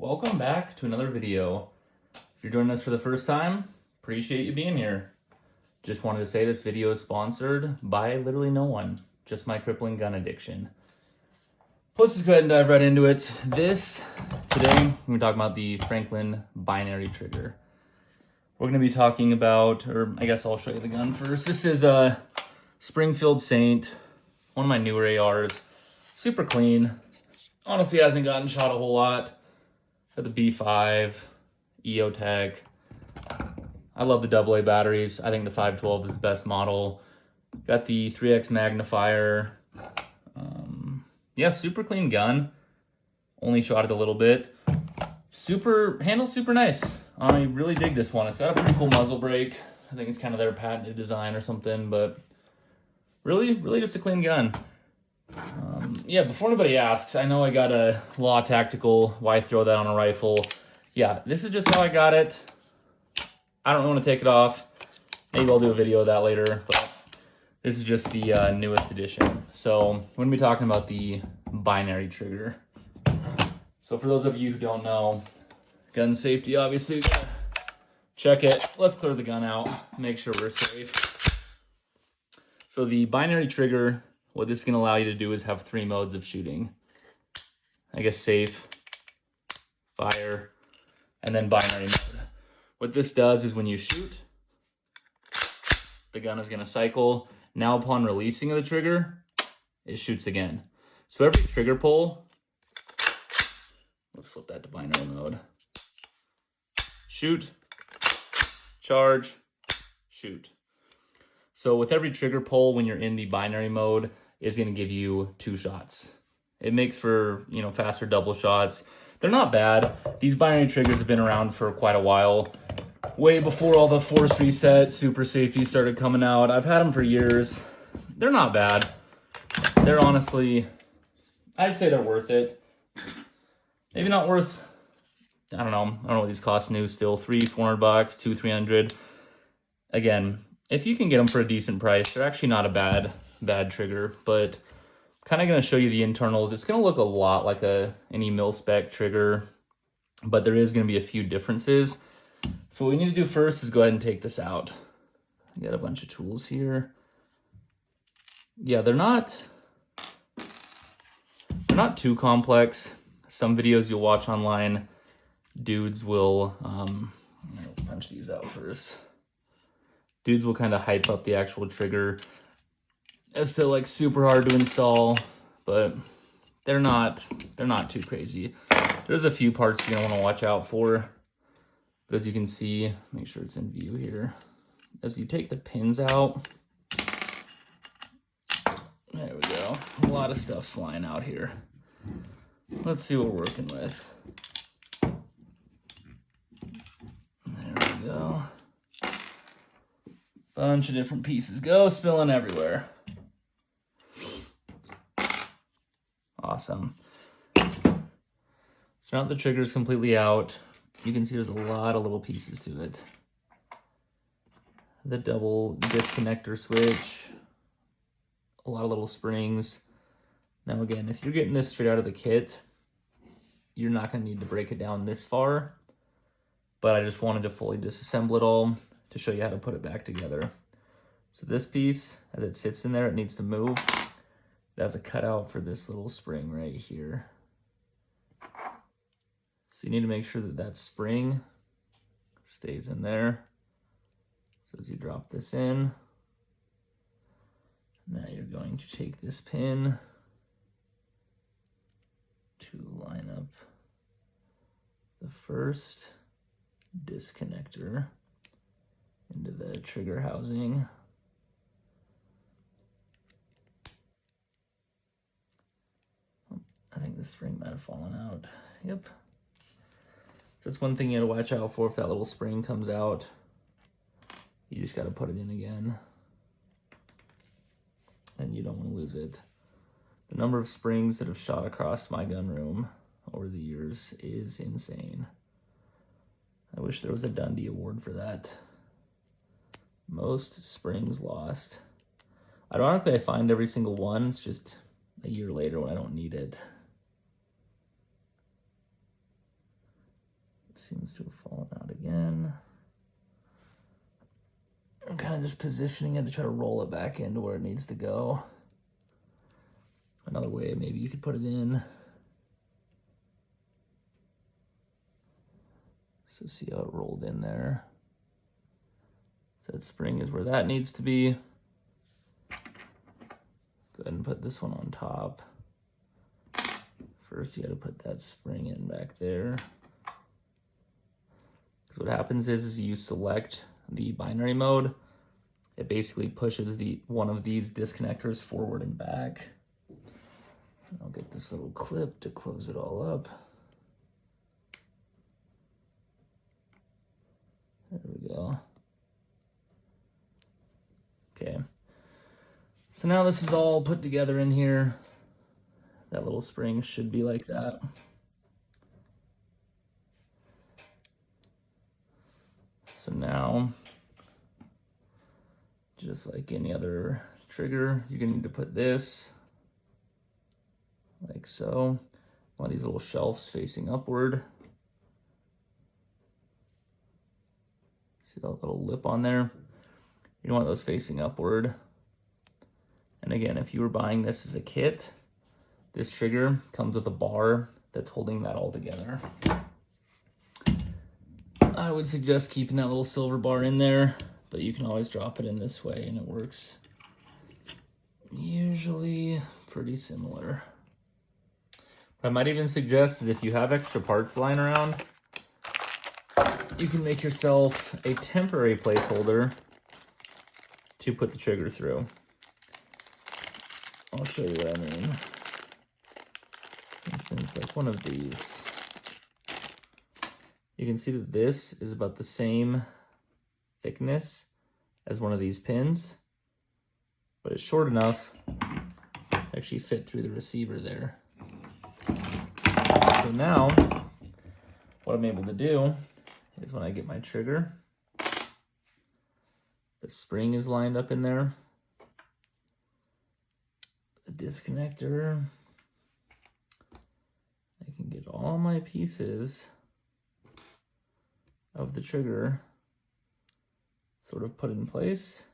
Welcome back to another video. If you're joining us for the first time, appreciate you being here. Just wanted to say this video is sponsored by literally no one, just my crippling gun addiction. Let's just go ahead and dive right into it. Today, we're talking about the Franklin Binary Trigger. We're going to be talking about, or I guess I'll show you the gun first. This is a Springfield Saint, one of my newer ARs. Super clean. Honestly, hasn't gotten shot a whole lot. Got the B5, eotech. I love the AA batteries. I think the 512 is the best model. Got the 3x magnifier. Yeah, super clean gun. Only shot it a little bit. Handles super nice. I really dig this one. It's got a pretty cool muzzle brake. I think it's kind of their patented design or something, but really just a clean gun. Yeah, before anybody asks, I know I got a Law Tactical. Why throw that on a rifle? Yeah, this is just how I got it. I don't want to take it off. Maybe I'll do a video of that later, but this is just the newest edition. So we're going to be talking about the binary trigger. So for those of you who don't know, gun safety, obviously, check it. Let's clear the gun out, make sure we're safe. So the binary trigger, what this is going to allow you to do is have 3 modes of shooting. I guess safe, fire, and then binary mode. What this does is when you shoot, the gun is going to cycle. Now upon releasing of the trigger, it shoots again. So every trigger pull, let's flip that to binary mode. Shoot, charge, shoot. So with every trigger pull, when you're in the binary mode, is going to give you 2 shots. It makes for, faster double shots. They're not bad. These binary triggers have been around for quite a while. Way before all the force reset, super safety started coming out. I've had them for years. They're not bad. They're honestly, I'd say they're worth it. Maybe not worth, I don't know what these cost new still. $300-400, $200-300. Again, if you can get them for a decent price, they're actually not a bad trigger, but kind of going to show you the internals. It's going to look a lot like any mil-spec trigger, but there is going to be a few differences. So what we need to do first is go ahead and take this out. I got a bunch of tools here. Yeah, they're not too complex. Some videos you'll watch online, dudes will, I'll punch these out first. Dudes will kind of hype up the actual trigger as to like super hard to install, but they're not too crazy. There's a few parts you're gonna want to watch out for, but as you can see, make sure it's in view here. As you take the pins out, there we go. A lot of stuff's flying out here. Let's see what we're working with. There we go. Bunch of different pieces go spilling everywhere. Awesome. So now the trigger is completely out. You can see there's a lot of little pieces to it. The double disconnector switch, a lot of little springs. Now again, if you're getting this straight out of the kit, you're not going to need to break it down this far, but I just wanted to fully disassemble it all to show you how to put it back together. So this piece, as it sits in there, it needs to move. It has a cutout for this little spring right here. So you need to make sure that spring stays in there. So as you drop this in, now you're going to take this pin to line up the first disconnector into the trigger housing. I think the spring might have fallen out. Yep. So that's one thing you gotta watch out for. If that little spring comes out, you just gotta put it in again. And you don't want to lose it. The number of springs that have shot across my gun room over the years is insane. I wish there was a Dundee Award for that. Most springs lost. Ironically, I find every single one. It's just a year later when I don't need it. It seems to have fallen out again. I'm kind of just positioning it to try to roll it back into where it needs to go. Another way, maybe you could put it in. So see how it rolled in there. So that spring is where that needs to be. Go ahead and put this one on top. First, you got to put that spring in back there. Because what happens is you select the binary mode. It basically pushes one of these disconnectors forward and back. I'll get this little clip to close it all up. There we go. Okay. So now this is all put together in here. That little spring should be like that. So now, just like any other trigger, you're gonna need to put this like so. One of these little shelves facing upward. See that little lip on there? You want those facing upward. And again, if you were buying this as a kit, this trigger comes with a bar that's holding that all together. I would suggest keeping that little silver bar in there, but you can always drop it in this way and it works usually pretty similar. What I might even suggest is if you have extra parts lying around, you can make yourself a temporary placeholder to put the trigger through. I'll show you what I mean. For instance, like one of these. You can see that this is about the same thickness as one of these pins, but it's short enough to actually fit through the receiver there. So now, what I'm able to do is when I get my trigger, the spring is lined up in there, the disconnector, I can get all my pieces of the trigger sort of put in place.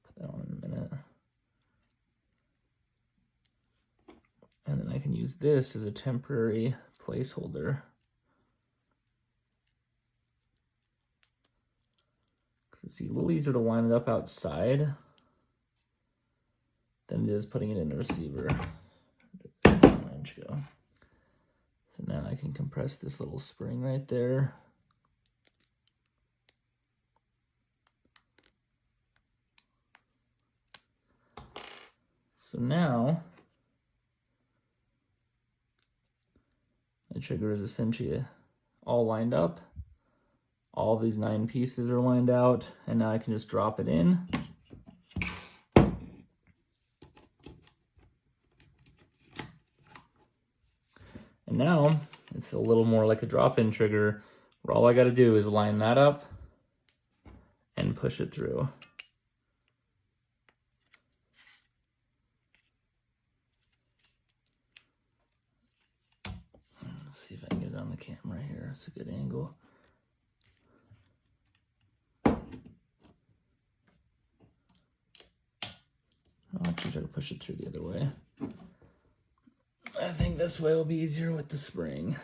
Put that on in a minute. And then I can use this as a temporary placeholder. Because it's a little easier to line it up outside than it is putting it in the receiver. Go. So now I can compress this little spring right there. So now the trigger is essentially all lined up. All these 9 pieces are lined out, and now I can just drop it in. And now it's a little more like a drop-in trigger where all I got to do is line that up and push it through. Let's see if I can get it on the camera here. It's a good angle. I'll actually try to push it through the other way. I think this way will be easier with the spring.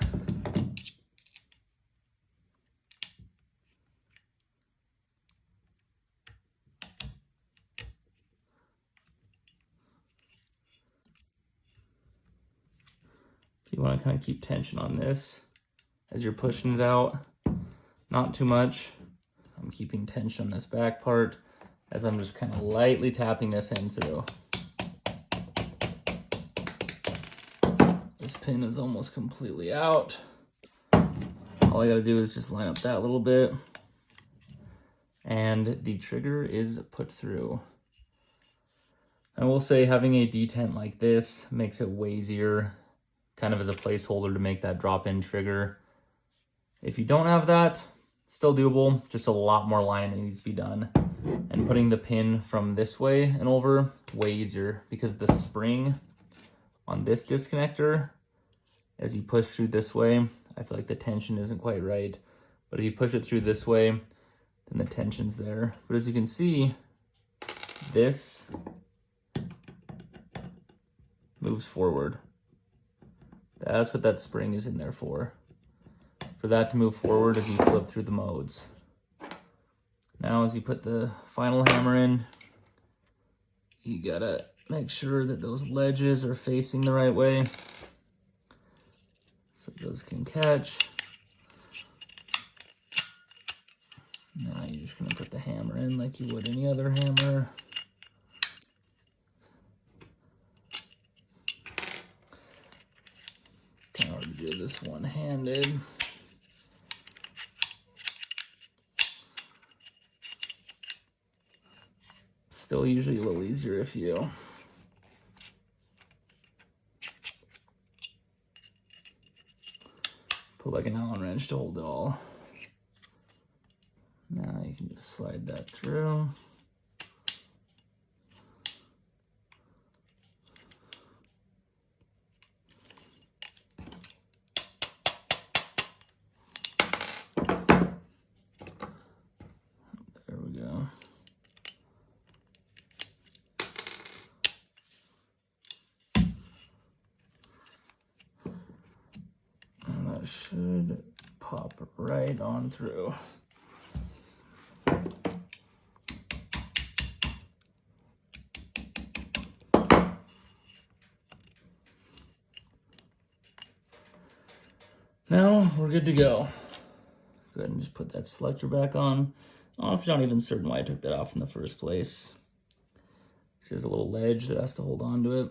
So you want to kind of keep tension on this as you're pushing it out. Not too much. I'm keeping tension on this back part as I'm just kind of lightly tapping this in through. This pin is almost completely out. All I gotta do is just line up that little bit and the trigger is put through. I will say having a detent like this makes it way easier, kind of as a placeholder to make that drop-in trigger. If you don't have that, still doable, just a lot more line that needs to be done. And putting the pin from this way and over, way easier, because the spring on this disconnector, as you push through this way, I feel like the tension isn't quite right. But if you push it through this way, then the tension's there. But as you can see, this moves forward. That's what that spring is in there for. For that to move forward as you flip through the modes. Now as you put the final hammer in, you gotta make sure that those ledges are facing the right way so those can catch. Now you're just gonna put the hammer in like you would any other hammer. Kind of hard to do this one-handed. Still usually a little easier if you put like an Allen wrench to hold it all. Now you can just slide that through. There we go. And that should pop right on through. Now we're good to go. Go ahead and just put that selector back on. Oh, if you're not even certain why I took that off in the first place. See, there's a little ledge that has to hold on to it.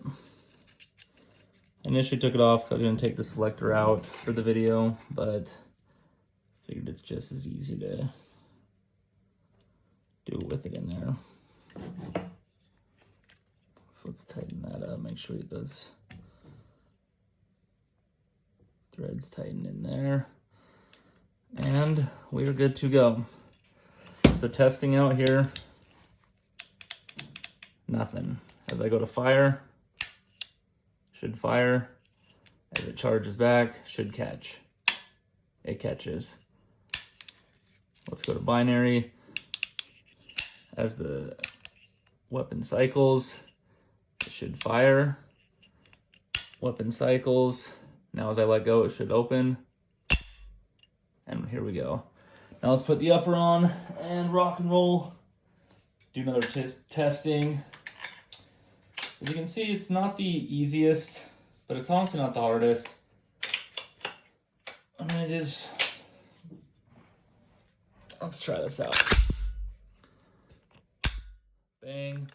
I initially took it off because I was going to take the selector out for the video, but figured it's just as easy to do with it in there. So let's tighten that up, make sure those threads tighten in there. And we are good to go. So testing out here, nothing. As I go to fire, should fire. As it charges back, should catch. It catches. Let's go to binary. As the weapon cycles, it should fire. Weapon cycles. Now as I let go, it should open. And here we go. Now let's put the upper on and rock and roll. Do another testing. As you can see, it's not the easiest, but it's honestly not the hardest. I mean, it is. Let's try this out. Bang,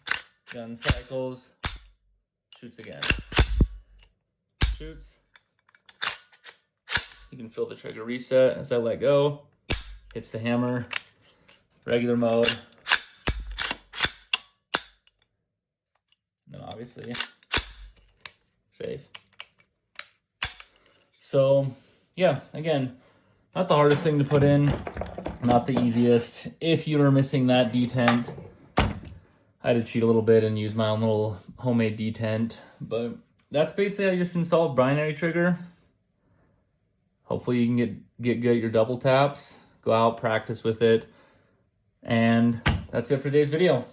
gun cycles, shoots again. Shoots. You can feel the trigger reset as I let go. Hits the hammer, regular mode. And then obviously, safe. So yeah, again, not the hardest thing to put in, not the easiest. If you were missing that detent, I had to cheat a little bit and use my own little homemade detent, but that's basically how you just install a binary trigger. Hopefully you can get good at your double taps, go out, practice with it, and that's it for today's video.